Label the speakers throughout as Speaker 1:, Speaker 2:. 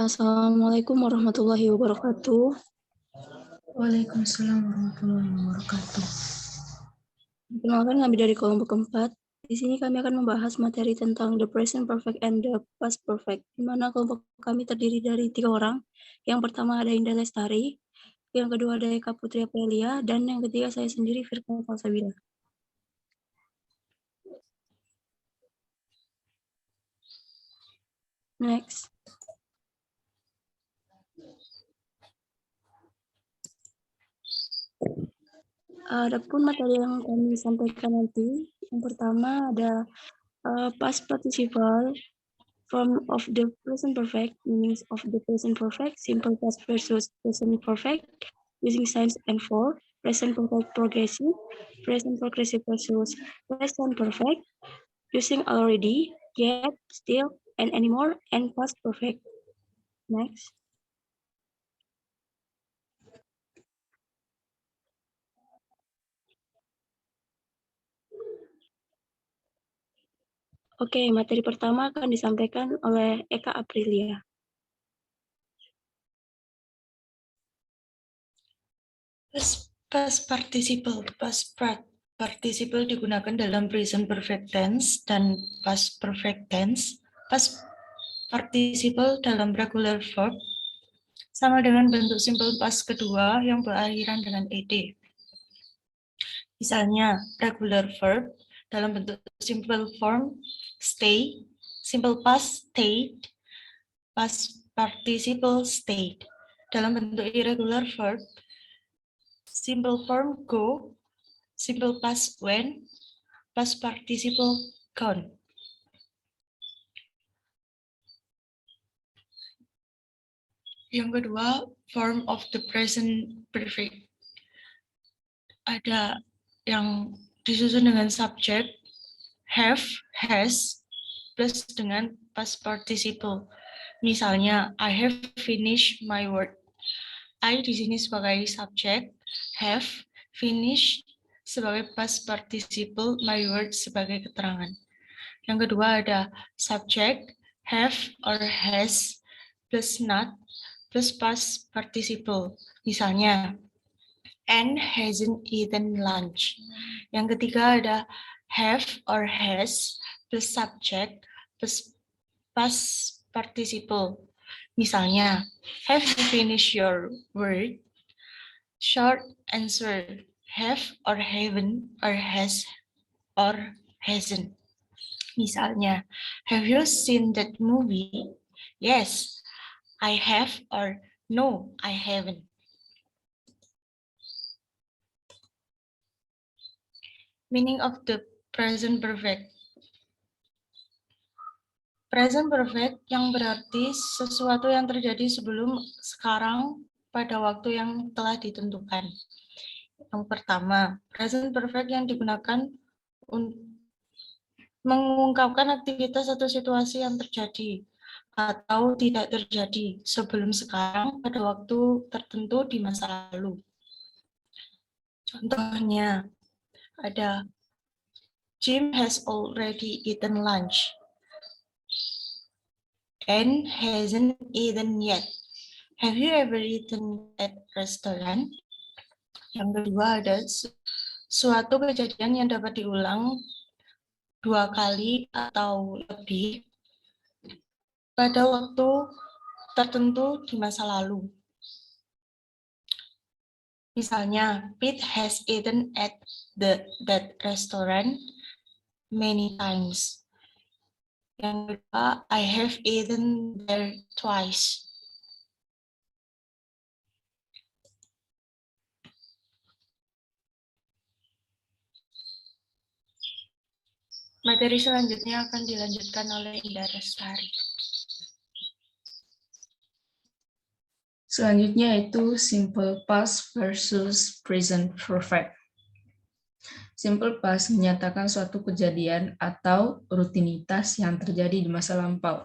Speaker 1: Assalamualaikum warahmatullahi wabarakatuh.
Speaker 2: Waalaikumsalam warahmatullahi wabarakatuh.
Speaker 1: Perkenalkan, kami dari kelompok keempat. Di sini kami akan membahas materi tentang the present perfect and the past perfect, di mana kelompok kami terdiri dari 3 orang. Yang pertama ada Indah Lestari, yang kedua ada Eka Putri Aprilia, dan yang ketiga saya sendiri, Firman Falsabila. Next. Adapun materi yang kami sampaikan nanti, yang pertama ada past participle, form of the present perfect, meanings of the present perfect, simple past versus present perfect, using signs and for, present perfect progressive versus present perfect, using already, yet, still, and anymore, and past perfect. Next. Oke, materi pertama akan disampaikan oleh Eka Aprilia.
Speaker 2: Past participle digunakan dalam present perfect tense dan past perfect tense. Past participle dalam regular verb sama dengan bentuk simple past kedua yang berakhiran dengan ed. Misalnya, regular verb dalam bentuk simple form stay, simple past stayed, past participle stayed. Dalam bentuk irregular verb, simple form go, simple past went, past participle gone. Yang kedua, form of the present perfect. Ada yang disusun dengan subject, have, has, plus dengan past participle. Misalnya, I have finished my work. I di sini sebagai subject, have, finished sebagai past participle, my word sebagai keterangan. Yang kedua ada subject, have or has, plus not, plus past participle. Misalnya, Anne hasn't eaten lunch. Yang ketiga ada have or has, plus subject, plus past participle. Misalnya, have you finished your work? Short answer, have or haven't, or has or hasn't. Misalnya, have you seen that movie? Yes, I have, or no, I haven't. Meaning of the present perfect. Present perfect yang berarti sesuatu yang terjadi sebelum sekarang pada waktu yang telah ditentukan. Yang pertama, present perfect yang digunakan untuk mengungkapkan aktivitas atau situasi yang terjadi atau tidak terjadi sebelum sekarang pada waktu tertentu di masa lalu. Contohnya, ada Jim has already eaten lunch. Anne hasn't eaten yet. Have you ever eaten at restaurant? Yang kedua ada suatu kejadian yang dapat diulang 2 kali atau lebih pada waktu tertentu di masa lalu. Misalnya, Pete has eaten at that restaurant many times. Yang kedua, I have eaten there twice. Materi selanjutnya akan dilanjutkan oleh Indah Lestari.
Speaker 3: Selanjutnya itu simple past versus present perfect. Simple past menyatakan suatu kejadian atau rutinitas yang terjadi di masa lampau.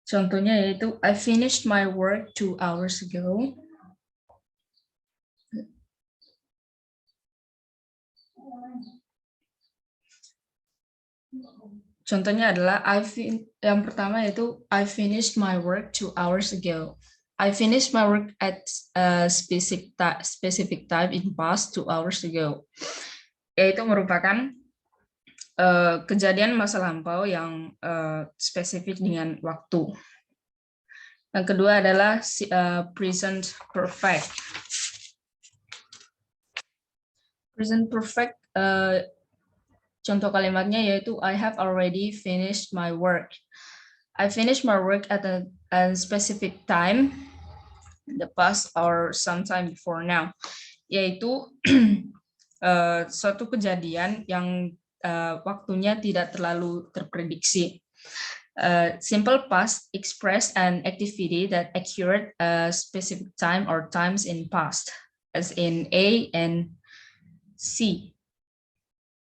Speaker 3: Contohnya yaitu I finished my work 2 hours ago. Contohnya adalah yang pertama yaitu I finished my work 2 hours ago. I finished my work at a specific time in past 2 hours ago. Yaitu merupakan kejadian masa lampau yang spesifik dengan waktu. Yang kedua adalah present perfect. Present perfect contoh kalimatnya yaitu I have already finished my work. I finished my work at a specific time, the past or sometime before now. Yaitu suatu kejadian yang waktunya tidak terlalu terprediksi. Simple past express an activity that occurred a specific time or times in past, as in A and C.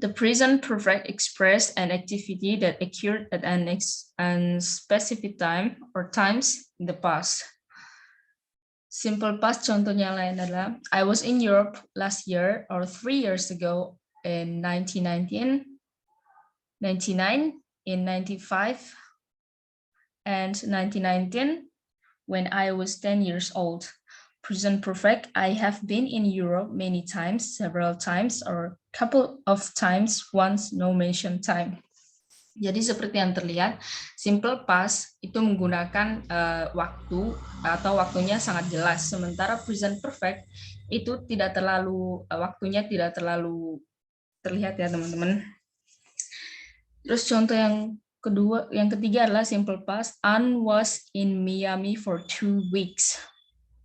Speaker 3: The present perfect express an activity that occurred at an specific time or times in the past. Simple past contohnya lain adalah I was in Europe last year or 3 years ago in 1999, in 95, and 1919 when I was 10 years old. Present perfect, I have been in Europe many times, several times, or couple of times, once, no mention time. Jadi seperti yang terlihat, simple past itu menggunakan waktu atau waktunya sangat jelas. Sementara present perfect itu tidak terlalu, waktunya tidak terlalu terlihat ya teman-teman. Terus contoh yang ketiga adalah simple past, Anne was in Miami for 2 weeks.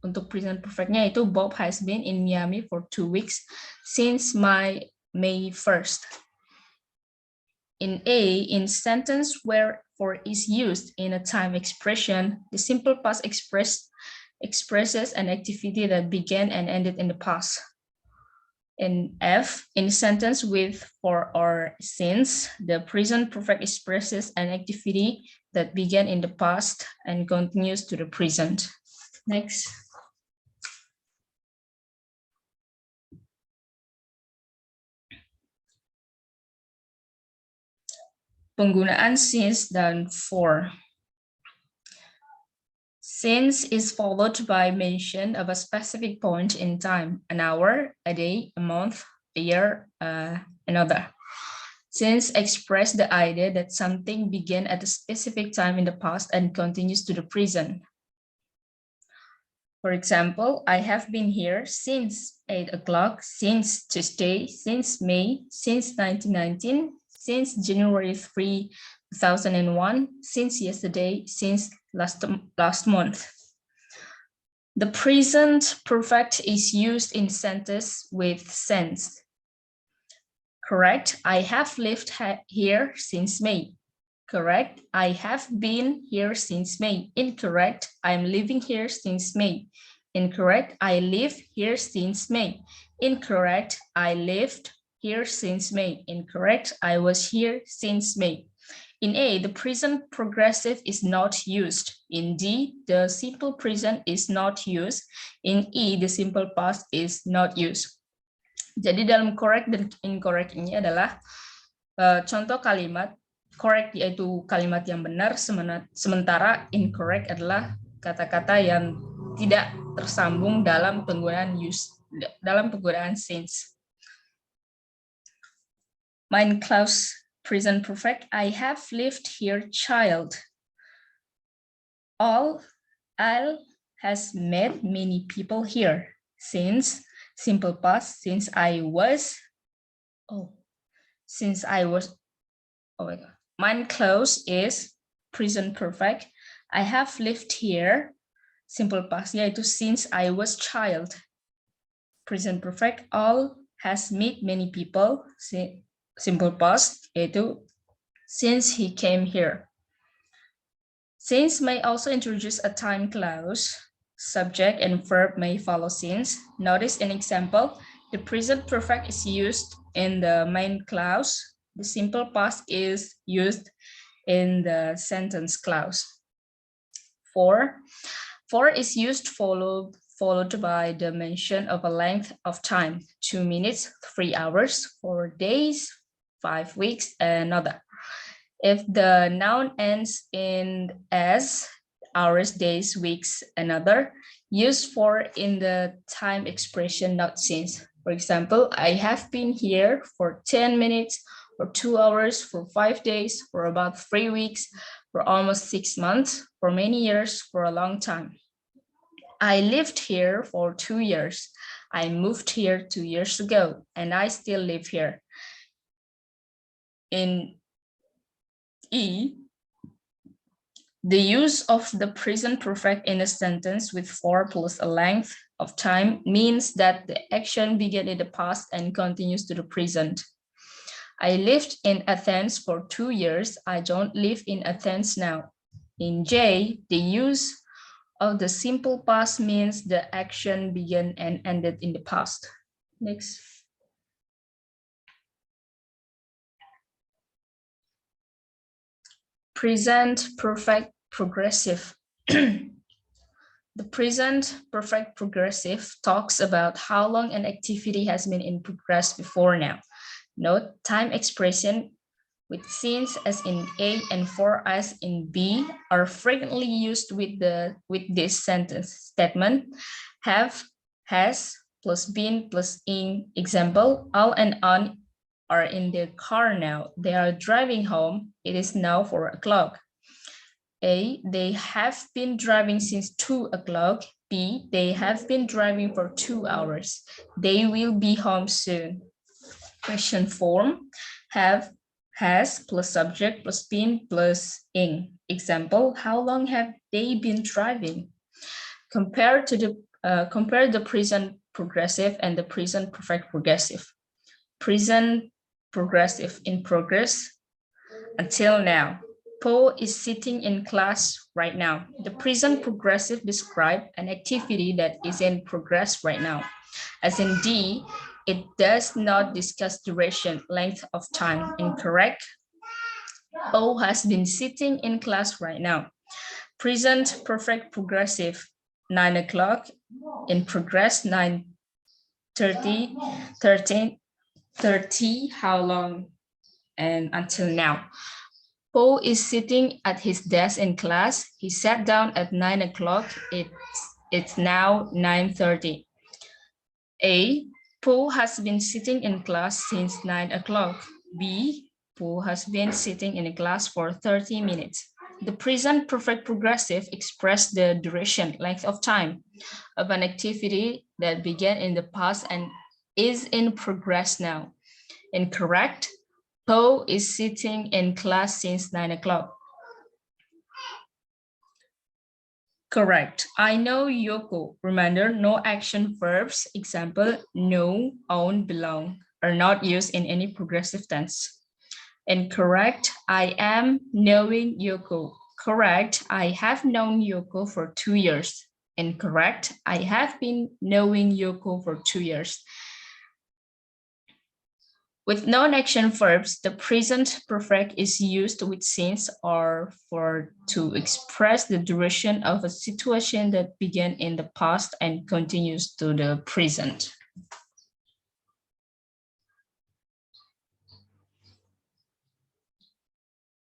Speaker 3: Untuk present perfectnya itu Bob has been in Miami for 2 weeks since May 1st. In A, in sentence where for is used in a time expression, the simple past expresses an activity that began and ended in the past. In F, in sentence with for or since, the present perfect expresses an activity that began in the past and continues to the present. Next. Penggunaan since dan for. Since is followed by mention of a specific point in time, an hour, a day, a month, a year, another. Since express the idea that something began at a specific time in the past and continues to the present. For example, I have been here since 8 o'clock, since Tuesday, since May, since 1919, since January 3, 2001, since yesterday, since last month. The present perfect is used in sentences with since. Correct, I have lived here since May. Correct, I have been here since May. Incorrect, I'm living here since May. Incorrect, I live here since May. Incorrect, I lived here since May. Incorrect, I was here since May. In A, the present progressive is not used. In D, the simple present is not used. In E, the simple past is not used. Jadi dalam correct dan incorrect ini adalah contoh kalimat. Correct yaitu kalimat yang benar, sementara incorrect adalah kata-kata yang tidak tersambung dalam penggunaan since. Mein clause present perfect, I have lived here child. All has met many people here. Since, simple past, since I was, oh my God. Mein clause is present perfect. I have lived here, simple past, yaitu since I was child. Present perfect, all has met many people, simple past, yaitu since he came here. Since may also introduce a time clause. Subject and verb may follow since. Notice an example. The present perfect is used in the main clause. The simple past is used in the sentence clause. For is used followed by the mention of a length of time, 2 minutes, 3 hours, 4 days, 5 weeks, and another. If the noun ends in as, hours, days, weeks, another, used for in the time expression not since. For example, I have been here for 10 minutes, for 2 hours, for 5 days, for about 3 weeks, for almost 6 months, for many years, for a long time. I lived here for 2 years. I moved here 2 years ago, and I still live here. In E, the use of the present perfect in a sentence with for plus a length of time means that the action began in the past and continues to the present. I lived in Athens for 2 years. I don't live in Athens now. In J, the use of the simple past means the action began and ended in the past. Next. Present perfect progressive. The present perfect progressive talks about how long an activity has been in progress before now. Note, time expression with since as in A and for as in B are frequently used with this sentence statement. Have, has, plus been, plus in. Example, Al and An are in their car now. They are driving home. It is now 4 o'clock. A, they have been driving since 2 o'clock. B, they have been driving for 2 hours. They will be home soon. Question form, have, has, plus subject, plus been, plus in. Example, how long have they been driving? Compare the present progressive and the present perfect progressive. Present progressive, in progress until now. Paul is sitting in class right now. The present progressive describes an activity that is in progress right now. As in D, it does not discuss duration, length of time. Incorrect. Paul has been sitting in class right now. Present perfect progressive, 9 o'clock. In progress, 9:30, 13:30, how long? And until now. Paul is sitting at his desk in class. He sat down at 9 o'clock. It's now 9:30. A, Paul has been sitting in class since 9 o'clock. B, Paul has been sitting in a class for 30 minutes. The present perfect progressive expresses the duration, length of time of an activity that began in the past and is in progress now. Incorrect. Paul is sitting in class since 9 o'clock. Correct. I know Yoko. Remember, no action verbs, example, know, own, belong, are not used in any progressive tense. Incorrect. I am knowing Yoko. Correct. I have known Yoko for 2 years. Incorrect. I have been knowing Yoko for 2 years. With non-action verbs, the present perfect is used with since or for to express the duration of a situation that began in the past and continues to the present.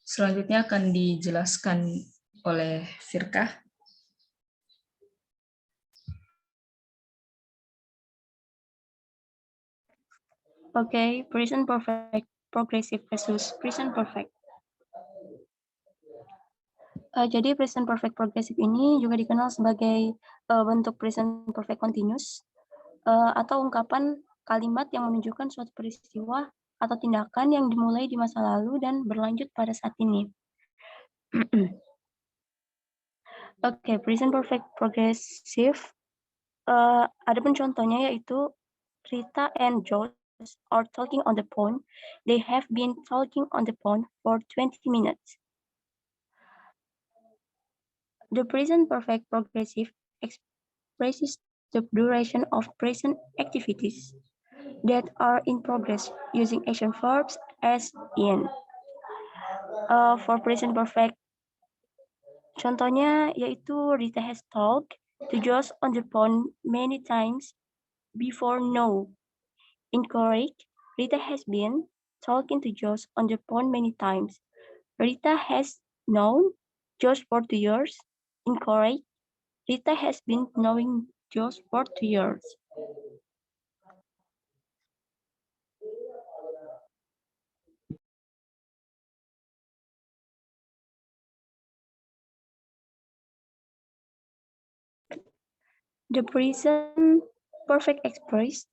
Speaker 3: Selanjutnya akan dijelaskan oleh Firkah.
Speaker 1: Okay, present perfect progressive versus present perfect. Jadi present perfect progressive ini juga dikenal sebagai bentuk present perfect continuous atau ungkapan kalimat yang menunjukkan suatu peristiwa atau tindakan yang dimulai di masa lalu dan berlanjut pada saat ini. Oke, present perfect progressive. Ada pun contohnya yaitu Rita and Josh are talking on the phone. They have been talking on the phone for 20 minutes. The present perfect progressive expresses the duration of present activities that are in progress using action verbs as in. For present perfect, contohnya yaitu Rita has talked to Josh on the phone many times before now. Incorrect. Rita has been talking to Josh on the phone many times. Rita has known Josh for 2 years. Incorrect. Rita has been knowing Josh for 2 years. The present perfect express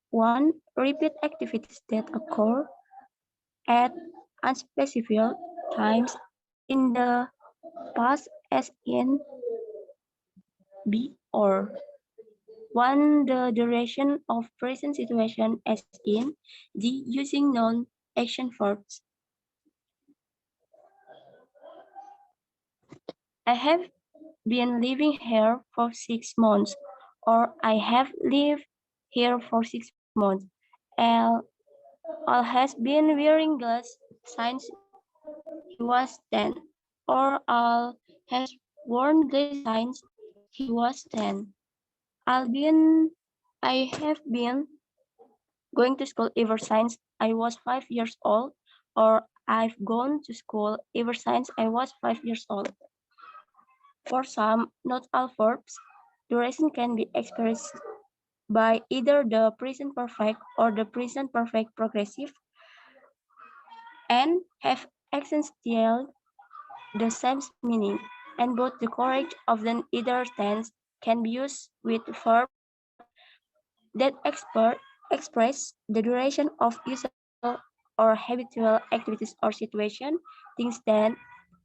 Speaker 1: 1. Repeat activities that occur at unspecified times in the past as in be or 1. The duration of present situation as in the using non-action verbs. I have been living here for 6 months, or I have lived here for 6 months. Al has been wearing glasses since he was 10, or Al has worn glasses since he was 10. I have been going to school ever since I was 5 years old, or I've gone to school ever since I was 5 years old. For some, not all verbs, duration can be expressed by either the present perfect or the present perfect progressive and have essentially the same meaning, and both the correct of the either tense can be used with verbs that express the duration of usual or habitual activities or situation, things that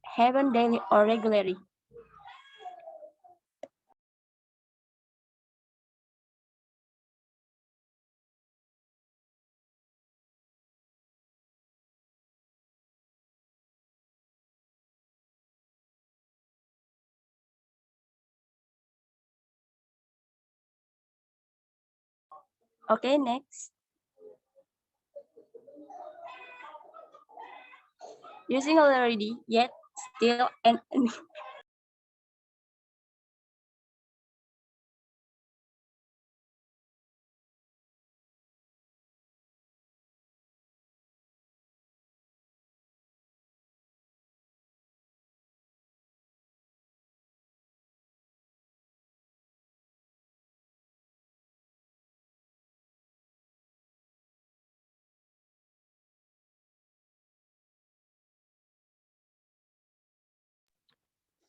Speaker 1: happen daily or regularly. Okay, next. Using already, yet, still, and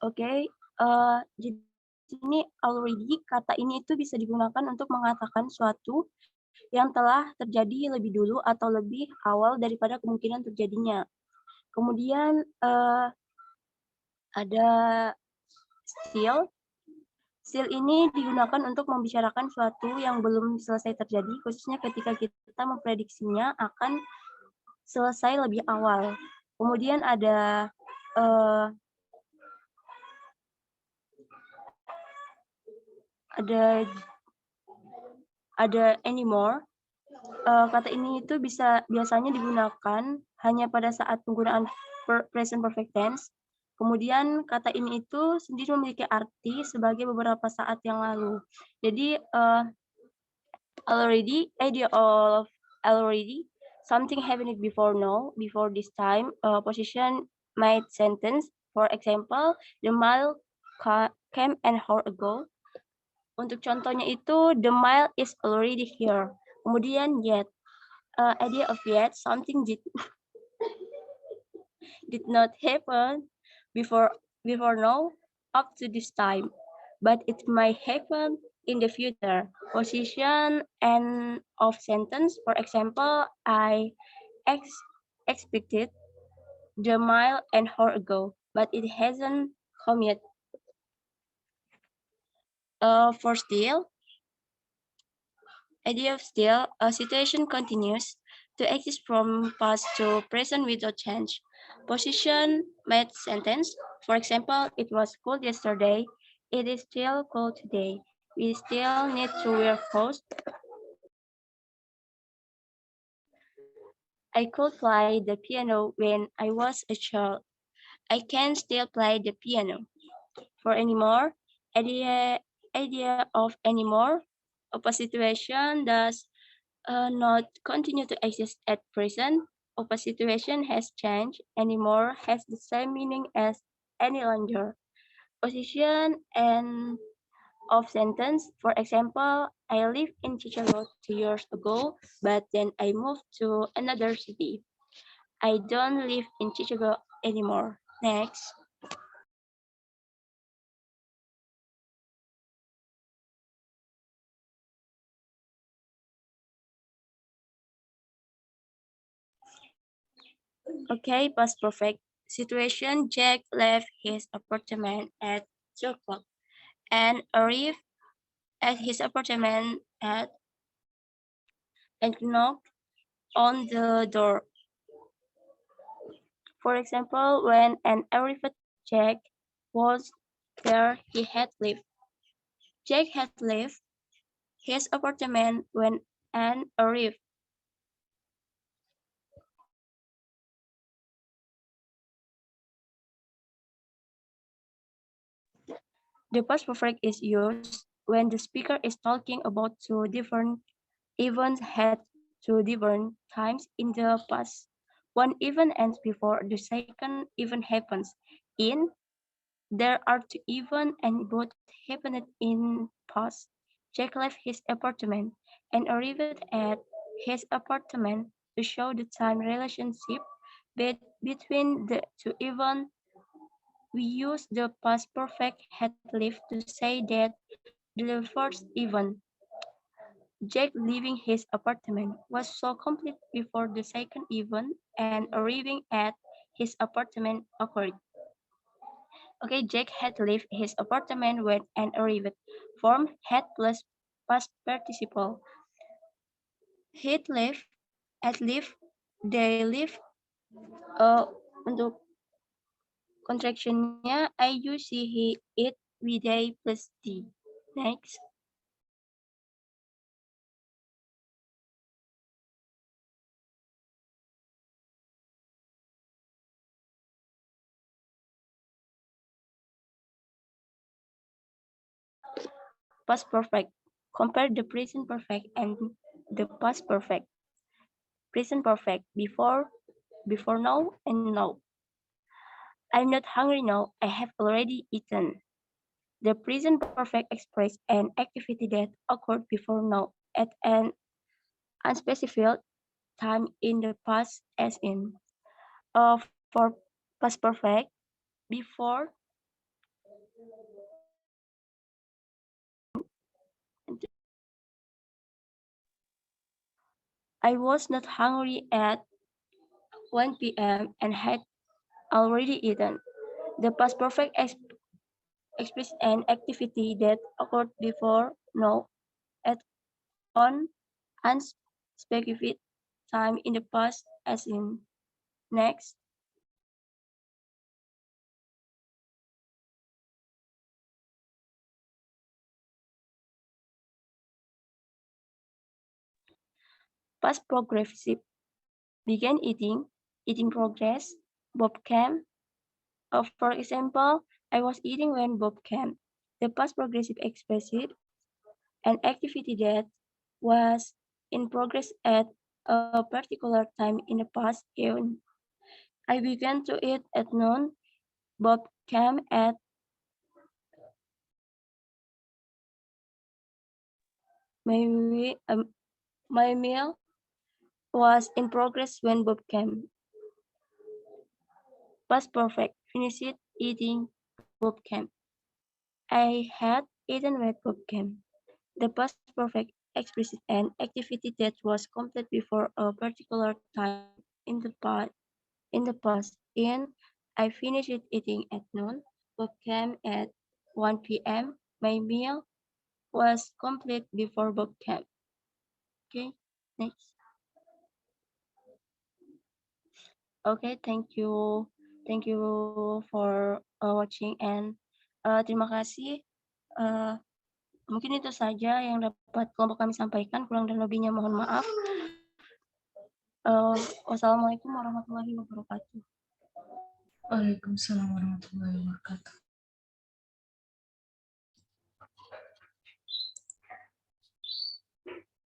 Speaker 1: Oke, jadi sini already kata ini itu bisa digunakan untuk mengatakan suatu yang telah terjadi lebih dulu atau lebih awal daripada kemungkinan terjadinya. Kemudian ada still. Still ini digunakan untuk membicarakan suatu yang belum selesai terjadi, khususnya ketika kita memprediksinya akan selesai lebih awal. Kemudian ada anymore. Kata ini itu biasanya digunakan hanya pada saat penggunaan present perfect tense. Kemudian kata ini itu sendiri memiliki arti sebagai beberapa saat yang lalu. Jadi idea of already, something happened before now, before this time, position made sentence. For example, the mail came an hour ago. Untuk contohnya itu, the mail is already here. Kemudian yet, idea of yet, something did not happen before now up to this time, but it might happen in the future. Position and of sentence, for example, I expected the mail an hour ago, but it hasn't come yet. For still, idea of still, a situation continues to exist from past to present without change. Position made sentence. For example, it was cold yesterday. It is still cold today. We still need to wear clothes. I could play the piano when I was a child. I can still play the piano. For anymore, idea of anymore, of a situation does not continue to exist at present. of a situation has changed anymore has the same meaning as any longer. Position and of sentence. For example, I lived in Chicago 2 years ago, but then I moved to another city. I don't live in Chicago anymore. Next. Okay, past perfect situation. Jack left his apartment at 2 o'clock and arrived at his apartment at and knocked on the door. For example, when an arrived Jack was there, he had left. Jack had left his apartment when Anne arrived. The past perfect is used when the speaker is talking about two different events had two different times in the past. One event ends before the second event happens. In there are two events and both happened in past. Jack left his apartment and arrived at his apartment to show the time relationship between the two events. We use the past perfect had lived to say that the first event, Jack leaving his apartment, was so complete before the second event and arriving at his apartment occurred. Okay, Jack had left his apartment when and arrived. Form had plus past participle. He'd left, at leave, they live. Untuk contractionnya I use he, it, we, they plus D. Next. Past perfect. Compare the present perfect and the past perfect. Present perfect before now, and now. I'm not hungry now. I have already eaten. The present perfect express an activity that occurred before now at an unspecified time in the past, as in for past perfect before I was not hungry at 1 p.m. and had already eaten. The past perfect express an activity that occurred before now at on unspecified time in the past, as in next. Past progressive began eating, eating progress, Bob came. For example, I was eating when Bob came. The past progressive expresses an activity that was in progress at a particular time in the past eon. I began to eat at noon. Bob came at my meal was in progress when Bob came. Past perfect. Finished eating. Bob came. I had eaten when Bob came. The past perfect expresses an activity that was complete before a particular time in the past. In I finished eating at noon. Bob came at 1 p.m. My meal was complete before Bob came. Okay, next. Okay, thank you. Thank you for watching and terima kasih. Mungkin itu saja yang dapat kelompok kami sampaikan. Kurang dan lebihnya mohon maaf. Wassalamualaikum warahmatullahi wabarakatuh.
Speaker 3: Waalaikumsalam warahmatullahi wabarakatuh.